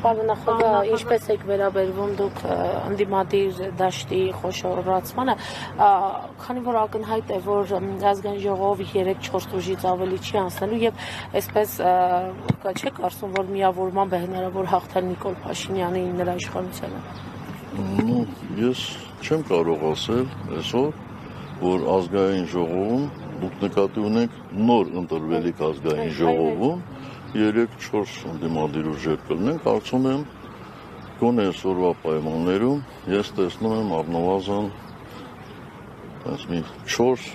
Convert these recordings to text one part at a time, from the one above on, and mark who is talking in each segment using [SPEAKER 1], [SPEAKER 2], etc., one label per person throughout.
[SPEAKER 1] Պարոն նախագահ, ինչպես եք վերաբերվում դուք ընդդիմադիր դաշտի խոշորացմանը, քանի որ ակնհայտ է, որ ազգային ժողովը 3-4 ուժից ավելի չի անցնելու եւ այսպես չեք կարծում, որ միավորմամբ է հնարավոր հաղթել Նիկոլ Փաշինյանի նրա իշխանությանը։
[SPEAKER 2] Ես չեմ կարող ասել այսօր, որ ազգային ժողովում դուք նկատի ունեք նոր ընտրվելիք ազգային ժողովում 3-4 ընդդիմադիր ուժեր կլինեն, կարծում եմ գոնե այսօրվա պայմաններում ես տեսնում եմ առնվազն մի 4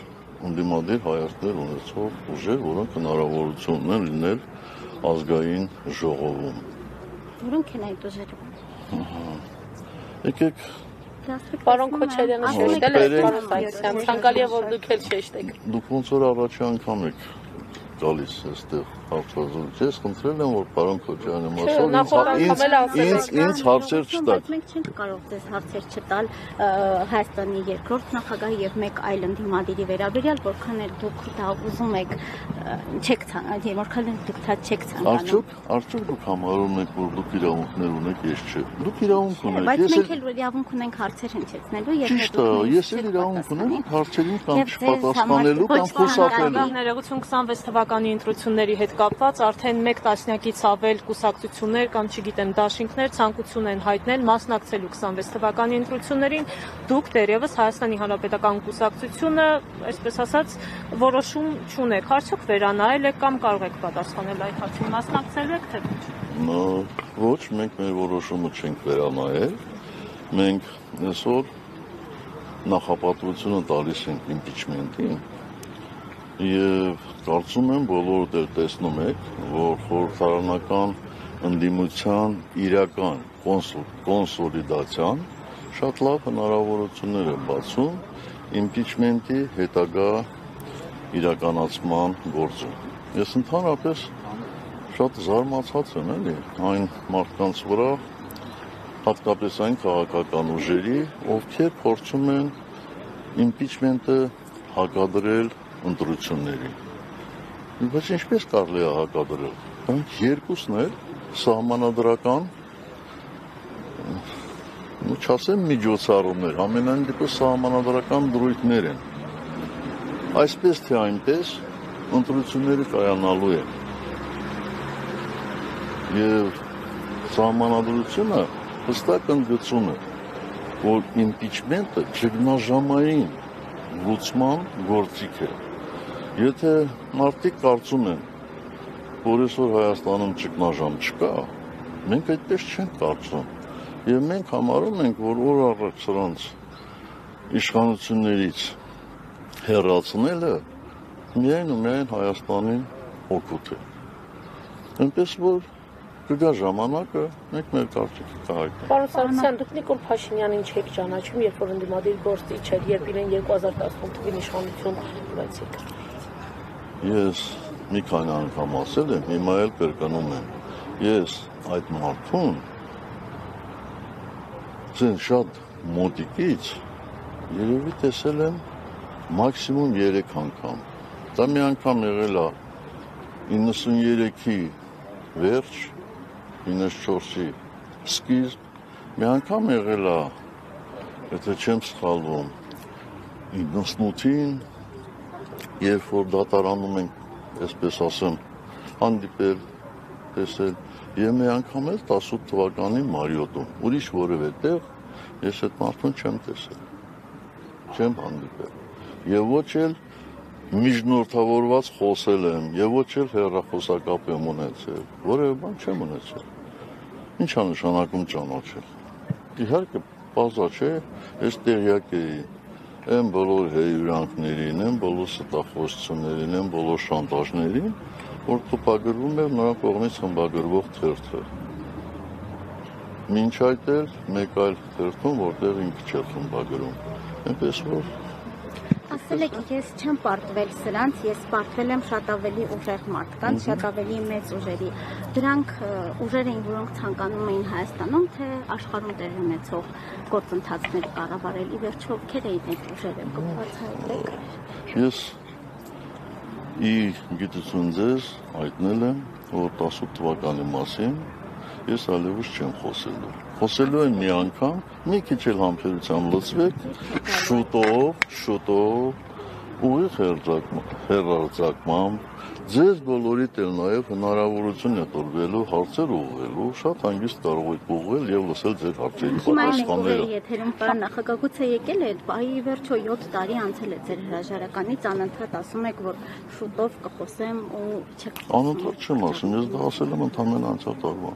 [SPEAKER 2] ընդդիմադիր հայացքներ ունեցող ուժեր, որոնք հնարավորություն ունեն լինել ազգային ժողովում։
[SPEAKER 3] Որոնք են այդ ուժերը։
[SPEAKER 2] Եկեք
[SPEAKER 1] Պարոն Քոչարյանը շեշտել է, պարոն Սարգսյան, ցանկալի է, որ դուք էլ շեշտեք։
[SPEAKER 2] Դուք ոնց որ առաջի անգամ եք գալիս այստեղ հարցազրույց, ես խնդրել եմ, որ պարոն Քոչարյանը ինձ հարցեր չտաք։
[SPEAKER 3] Մենք չենք կարող ձեզ հարցեր չտալ Հայաստանի երկրորդ նախագահի եւ մեկ այլ ընդդիմադիրի վերաբերյալ, որքան էլ դուք դա ուզում եք, չեք ցանկանում, որքան էլ դուք դա չեք ցանկանում։
[SPEAKER 2] Արդյոք դուք համարում եք, որ դուք իրավունքներ ունեք, ես չէ։ Դուք իրավունք ունեք։
[SPEAKER 3] Բայց մենք էլ իրավունք ունենք հարցեր հնչեցնելու եւ
[SPEAKER 2] Ճիշտ է, ես էլ իրավունք ունեմ հարցերին կամ չպատասխանելու կամ խուսափելու։
[SPEAKER 4] Ներողություն 26 թվականի ընտրությունների հետ կապված արդեն 1 տասնյակից ավել կուսակցություններ կամ չգիտեմ դաշինքներ ցանկություն են հայտնել մասնակցելու 26 թվականի ընտրություններին։ Դուք դեռևս Հայաստանի Հանրապետական կուսակցությունը, այսպես ասած, որոշում չունեք։ Արդյոք վերանայել եք կամ կարող եք պատասխանել այդ հարցին, մասնակցելու եք թե ոչ։
[SPEAKER 2] Ոչ, մենք մեր որոշումը չենք վերանայել։ Մենք այսօր նախապատվությունը տալիս ենք իմպիչմենտին եւ կարծում եմ բոլորդ էլ տեսնում եք, որ խորհրդարանական ընդդիմության իրական կոնսոլիդացիան շատ լավ հնարավորություններ է բացում իմպիչմենտի հետագա իրականացման գործում։ Ես ընդհանրապես շատ զարմացած եմ այն մարդկանց վրա, հատկապես այն քաղաքական ուժերի, ովքեր փորձում են իմպիչմենտը հակադրել ընտրությունների։ Բայց ինչպես կարելի է հակադրել։ Դրանք երկուսն էլ սահմանադրական, չասեմ միջոցառումներ, ամենայն դեպս սահմանադրական դրույթներ են։ Այսպես թե այնպես ընտրությունները կայանալու են։ Եվ սահմանադրությունը հստակ ընդգծում է, որ իմպիչմենտը ճգնաժամային լուծման գործիք է։ Եթե մարդիկ կարծում են, որ այսօր Հայաստանում ճգնաժամ չկա, մենք այդպես չենք կարծում։ Եվ մենք համարում ենք, որ օր առաջ սրանց իշխանություններից հեռացնելը միայն ու միայն Հայաստանին օգուտ է։ Այնպես որ կգա ժամանակը, մենք մեր կարծիքի կհայտնենք։
[SPEAKER 1] Պարոն Սարգսյան, դուք Նիկոլ Փաշինյանին չեք ճանաչում, երբ որ ընդդիմադիր գործիչ էր, երբ իրեն 2018 թվականին իշխանություն տվեցիք։
[SPEAKER 2] Ես մի քանի անգամ ասել եմ, հիմա էլ կրկնում եմ։ Ես այդ մարդուն շատ մոտիկից երևի տեսել եմ մաքսիմում 3 անգամ։ Դա մի անգամ եղել է 93-ի վերջ, 94-ի սկիզբ, մի անգամ եղել է, եթե չեմ սխալվում, 98-ին, երբ որ դատարանում ենք, այսպես ասեմ, հանդիպել, տեսել, եւ մի անգամ էլ 18 թվականի մարիոտում, ուրիշ որևէ տեղ ես այդ մարդուն չեմ տեսել, չեմ հանդիպել, եւ ոչ էլ միջնորդավորված խոսել եմ, եւ ոչ էլ հեռախոսակապ եմ ունեցել, որևէ բան չեմ ունեցել։ Ինչ է նշանակում ճանաչել։ Իհարկե, բազա չէ, ես տեղյակ էի այն բոլոր հեյրանքներին, այն բոլոր ստախոսություններին, այն բոլոր շանտաժներին, որ տպագրվում էր նրա կողմից խմբագրվող թերթը։ Մինչ այդ էլ մեկ այլ թերթում, որտեղ ինքը չէր խմբագրում։ Այնպես որ
[SPEAKER 3] Ասել եք, ես չեմ պարտվել սրանց, ես պարտվել եմ շատ ավելի ուժեղ մարդկանց, շատ ավելի մեծ ուժերի։ Դրանք ուժեր էին, որոնք ցանկանում էին Հայաստանում, թե աշխարհում տեղի ունեցող գործընթացներ կառավարել։ Ի վերջո, ովքեր էին այդ ուժերը, բացահայտեք։
[SPEAKER 2] Ես ի գիտություն ձեզ հայտնել եմ, որ 18 թվականի մասին ես այլևս չեմ խոսելու։ Խոսելու եմ մի անգամ, մի քիչ էլ համբերությամբ լցվեք, շուտով ուղիղ հեռարձակմամբ ձեզ բոլորիդ էլ նաև հնարավորություն է տրվելու հարցեր ուղղելու, շատ հանգիստ կարող եք ուղղել եւ լսել ձեր հարցերի պատասխանները։
[SPEAKER 3] Եթերում պարոն նախագահ եկել է, բայի վերջո 7 տարի անցել է ձեր հրաժարականից, անընդհատ ասում եք, որ շուտով կխոսեմ ու չեք։
[SPEAKER 2] Անընդհատ չեմ ասում, ես դա ասել եմ ընդամենը անցյալ տարվա։